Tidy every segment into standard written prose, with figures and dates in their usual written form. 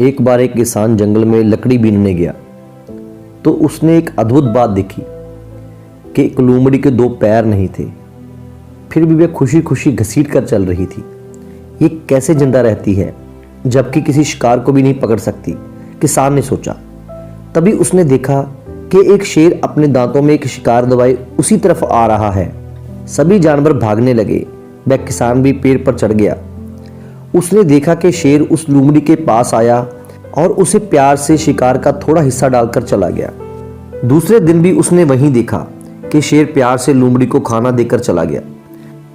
एक बार एक किसान जंगल में लकड़ी बीनने गया तो उसने एक अद्भुत बात देखी कि एक लोमड़ी के दो पैर नहीं थे, फिर भी वह खुशी खुशी घसीट कर चल रही थी। ये कैसे जिंदा रहती है जबकि किसी शिकार को भी नहीं पकड़ सकती, किसान ने सोचा। तभी उसने देखा कि एक शेर अपने दांतों में एक शिकार दबाए उसी तरफ आ रहा है। सभी जानवर भागने लगे, वह किसान भी पेड़ पर चढ़ गया। उसने देखा कि शेर उस लोमड़ी के पास आया और उसे प्यार से शिकार का थोड़ा हिस्सा डालकर चला गया। दूसरे दिन भी उसने वहीं देखा कि शेर प्यार से लोमड़ी को खाना देकर चला गया।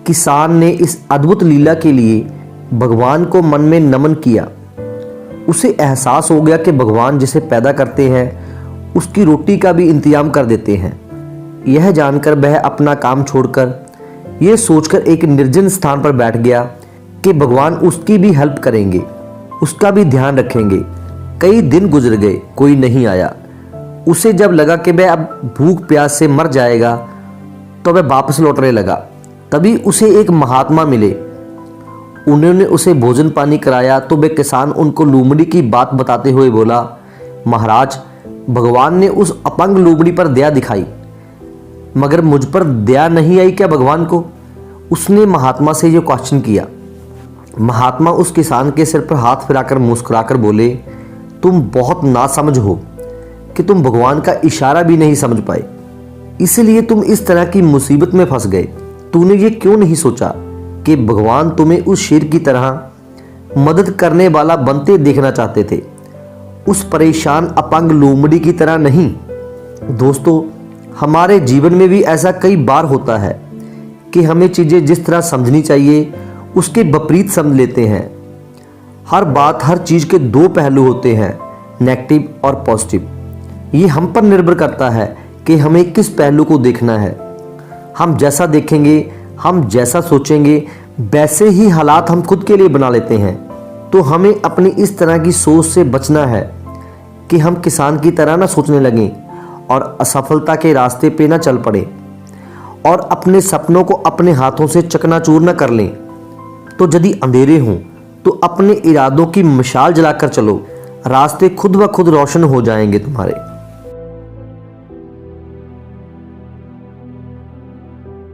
किसान ने इस अद्भुत लीला के लिए भगवान को मन में नमन किया। उसे एहसास हो गया कि भगवान जिसे पैदा करते हैं उसकी रोटी का भी इंतजाम कर देते हैं। यह जानकर वह अपना काम छोड़कर यह सोचकर एक निर्जन स्थान पर बैठ गया कि भगवान उसकी भी हेल्प करेंगे, उसका भी ध्यान रखेंगे। कई दिन गुजर गए, कोई नहीं आया। उसे जब लगा कि वह अब भूख प्यास से मर जाएगा तो वह वापस लौटने लगा। तभी उसे एक महात्मा मिले। उन्होंने उसे भोजन पानी कराया तो वह किसान उनको लोमड़ी की बात बताते हुए बोला, महाराज, भगवान ने उस अपंग लोमड़ी पर दया दिखाई, मगर मुझ पर दया नहीं आई क्या भगवान को? उसने महात्मा से ये क्वेश्चन किया। महात्मा उस किसान के सिर पर हाथ फिराकर मुस्कुराकर बोले, तुम बहुत नासमझ हो कि तुम भगवान का इशारा भी नहीं समझ पाए, इसलिए तुम इस तरह की मुसीबत में फंस गए। तूने ये क्यों नहीं सोचा कि भगवान तुम्हें उस शेर की तरह मदद करने वाला बनते देखना चाहते थे, उस परेशान अपंग लोमड़ी की तरह नहीं। दोस्तों, हमारे जीवन में भी ऐसा कई बार होता है कि हमें चीज़ें जिस तरह समझनी चाहिए उसके विपरीत समझ लेते हैं। हर बात, हर चीज़ के दो पहलू होते हैं, नेगेटिव और पॉजिटिव। ये हम पर निर्भर करता है कि हमें किस पहलू को देखना है। हम जैसा देखेंगे, हम जैसा सोचेंगे, वैसे ही हालात हम खुद के लिए बना लेते हैं। तो हमें अपनी इस तरह की सोच से बचना है कि हम किसान की तरह ना सोचने लगें और असफलता के रास्ते पे ना चल पड़े और अपने सपनों को अपने हाथों से चकनाचूर न कर लें। तो यदि अंधेरे हों तो अपने इरादों की मिसाल जलाकर चलो, रास्ते खुद ब खुद रोशन हो जाएंगे तुम्हारे।